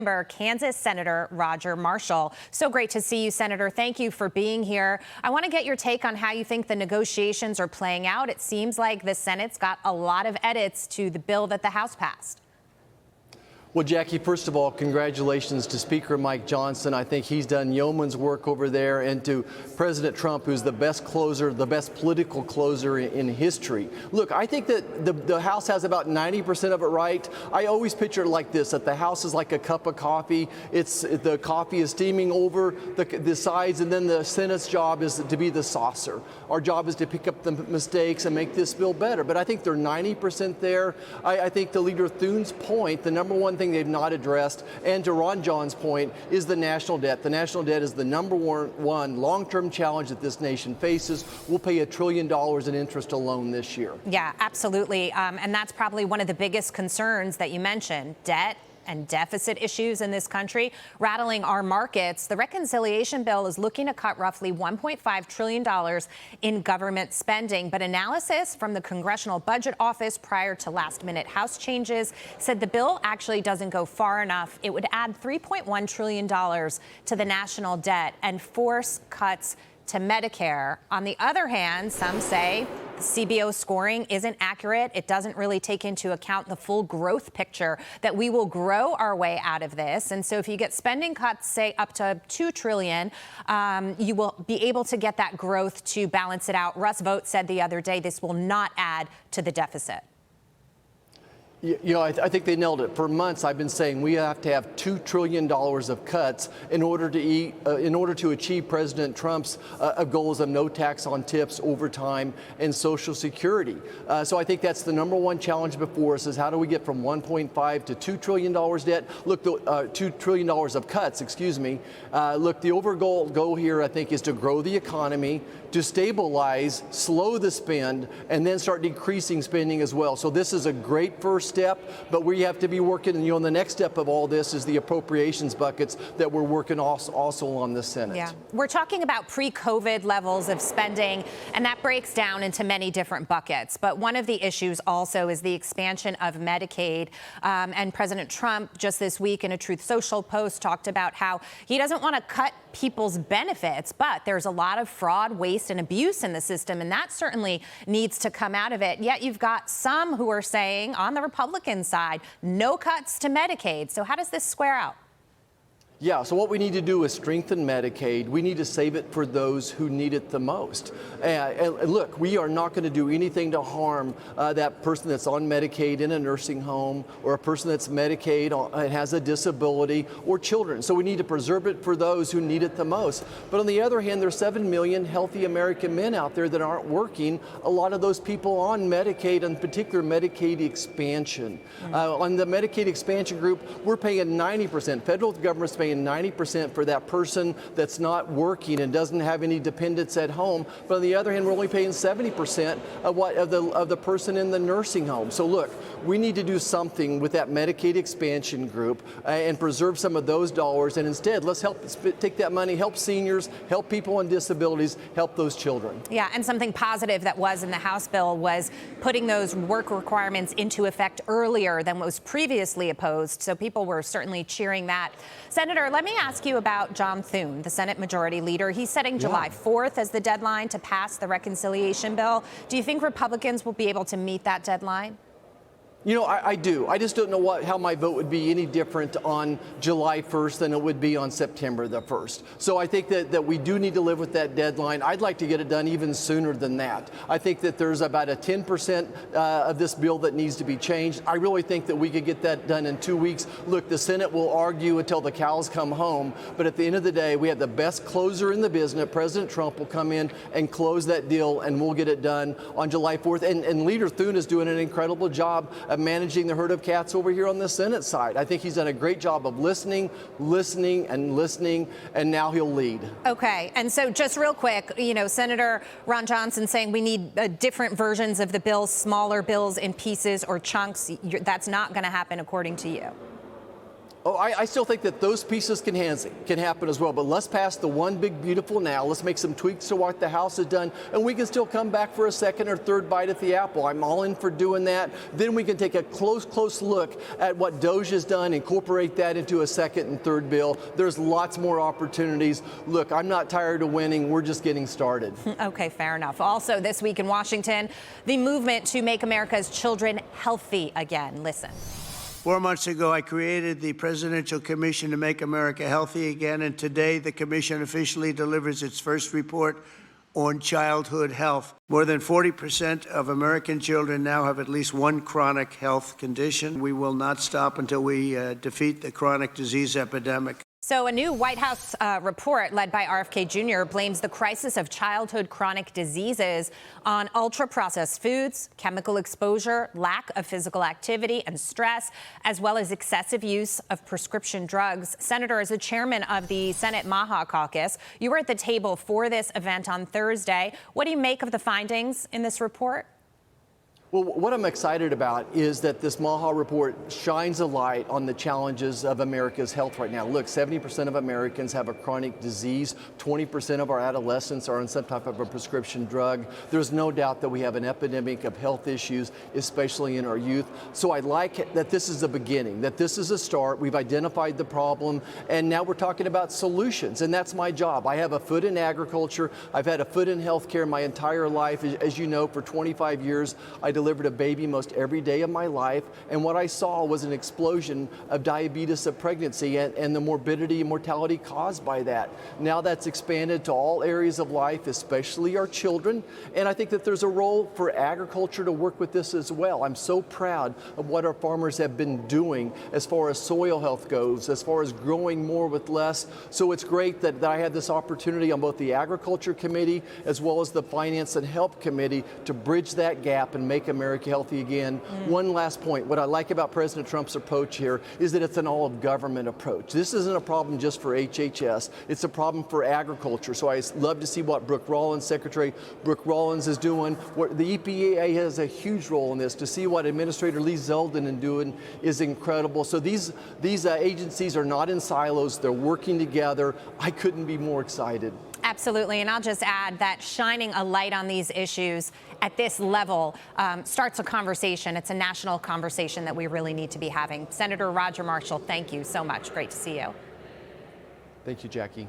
Kansas Senator Roger Marshall. So great to see you, Senator. Thank you for being here. I want to get your take on how you think the negotiations are playing out. It seems like the Senate's got a lot of edits to the bill that the House passed. Well, Jackie, first of all, congratulations to Speaker Mike Johnson. I think he's done yeoman's work over there, and to President Trump, who's the best closer, the best political closer in history. Look, I think that the House has about 90% of it right. I always picture it like this, that the House is like a cup of coffee. The coffee is steaming over the sides, and then the Senate's job is to be the saucer. Our job is to pick up the mistakes and make this bill better. But I think they're 90% there. I think to Leader Thune's point, the number one thing they've not addressed, and to Ron John's point, is the national debt. The national debt is the number one long-term challenge that this nation faces. We'll pay $1 trillion in interest alone this year. Yeah, absolutely. And that's probably one of the biggest concerns that you mentioned, debt and deficit issues in this country rattling our markets. The reconciliation bill is looking to cut roughly $1.5 trillion in government spending. But analysis from the Congressional Budget Office prior to last-minute House changes said the bill actually doesn't go far enough. It would add $3.1 trillion to the national debt and force cuts to Medicare. On the other hand, some say the CBO scoring isn't accurate. It doesn't really take into account the full growth picture, that we will grow our way out of this. And so if you get spending cuts, say up to $2 trillion, you will be able to get that growth to balance it out. Russ Vought said the other day this will not add to the deficit. You know, I think they nailed it. For months, I've been saying we have to have $2 trillion of cuts in order to achieve President Trump's goals of no tax on tips, overtime, and Social Security. So I think that's the number one challenge before us: is how do we get from 1.5 to $2 trillion debt? Look, $2 trillion of cuts. Excuse me. Look, the overall goal here, I think, is to grow the economy, to stabilize, slow the spend, and then start decreasing spending as well. So this is a great first step, but we have to be working, and the next step of all this is the appropriations buckets that we're working also on the Senate. Yeah, we're talking about pre-COVID levels of spending, and that breaks down into many different buckets. But one of the issues also is the expansion of Medicaid. And President Trump just this week in a Truth Social post talked about how he doesn't want to cut people's benefits, but there's a lot of fraud, waste, and abuse in the system, and that certainly needs to come out of it. Yet you've got some who are saying on the Republican side, no cuts to Medicaid. So how does this square out? Yeah, so what we need to do is strengthen Medicaid. We need to save it for those who need it the most. And look, we are not going to do anything to harm that person that's on Medicaid in a nursing home, or a person that's Medicaid and has a disability, or children. So we need to preserve it for those who need it the most. But on the other hand, there's 7 million healthy American men out there that aren't working. A lot of those people on Medicaid, in particular Medicaid expansion. On the Medicaid expansion group, we're paying 90%. Federal government's paying 90% for that person that's not working and doesn't have any dependents at home. But on the other hand, we're only paying 70% of the person in the nursing home. So look, we need to do something with that Medicaid expansion group and preserve some of those dollars. And instead, let's take that money, help seniors, help people on disabilities, help those children. Yeah, and something positive that was in the House bill was putting those work requirements into effect earlier than what was previously opposed. So people were certainly cheering that. Senator, let me ask you about John Thune, the Senate Majority Leader. He's setting July 4th as the deadline to pass the reconciliation bill. Do you think Republicans will be able to meet that deadline? You know, I do. I just don't know how my vote would be any different on July 1st than it would be on September the 1st. So I think that we do need to live with that deadline. I'd like to get it done even sooner than that. I think that there's about a 10% of this bill that needs to be changed. I really think that we could get that done in 2 weeks. Look, the Senate will argue until the cows come home, but at the end of the day, we have the best closer in the business. President Trump will come in and close that deal, and we'll get it done on July 4th. And Leader Thune is doing an incredible job of managing the herd of cats over here on the Senate side. I think he's done a great job of listening, and now he'll lead. Okay, and so just real quick, Senator Ron Johnson saying we need different versions of the bills, smaller bills in pieces or chunks. That's not going to happen according to you. Oh, I still think that those pieces can happen as well. But let's pass the one big beautiful now. Let's make some tweaks to what the House has done, and we can still come back for a second or third bite at the apple. I'm all in for doing that. Then we can take a close look at what DOJ has done, incorporate that into a second and third bill. There's lots more opportunities. Look, I'm not tired of winning. We're just getting started. Okay, fair enough. Also, this week in Washington, the movement to make America's children healthy again. Listen. 4 months ago, I created the Presidential Commission to Make America Healthy Again, and today the commission officially delivers its first report on childhood health. More than 40% of American children now have at least one chronic health condition. We will not stop until we defeat the chronic disease epidemic. So a new White House report led by RFK Jr. blames the crisis of childhood chronic diseases on ultra-processed foods, chemical exposure, lack of physical activity and stress, as well as excessive use of prescription drugs. Senator, as the chairman of the Senate MAHA caucus, you were at the table for this event on Thursday. What do you make of the findings in this report? Well, what I'm excited about is that this MAHA report shines a light on the challenges of America's health right now. Look, 70% of Americans have a chronic disease. 20% of our adolescents are on some type of a prescription drug. There's no doubt that we have an epidemic of health issues, especially in our youth. So I like that this is a beginning, that this is a start. We've identified the problem, and now we're talking about solutions, and that's my job. I have a foot in agriculture. I've had a foot in healthcare my entire life. As you know, for 25 years, I delivered a baby most every day of my life, and what I saw was an explosion of diabetes of pregnancy and the morbidity and mortality caused by that. Now that's expanded to all areas of life, especially our children, and I think that there's a role for agriculture to work with this as well. I'm so proud of what our farmers have been doing as far as soil health goes, as far as growing more with less. So it's great that I had this opportunity on both the Agriculture Committee as well as the Finance and Health Committee to bridge that gap and make America healthy again. One last point. What I like about President Trump's approach here is that it's an all-of-government approach. This isn't a problem just for HHS. It's a problem for agriculture. So I love to see what Secretary Brooke Rollins is doing. The EPA has a huge role in this. To see what Administrator Lee Zeldin is doing is incredible. So these agencies are not in silos. They're working together. I couldn't be more excited. Absolutely. And I'll just add that shining a light on these issues at this level starts a conversation. It's a national conversation that we really need to be having. Senator Roger Marshall, thank you so much. Great to see you. Thank you, Jackie.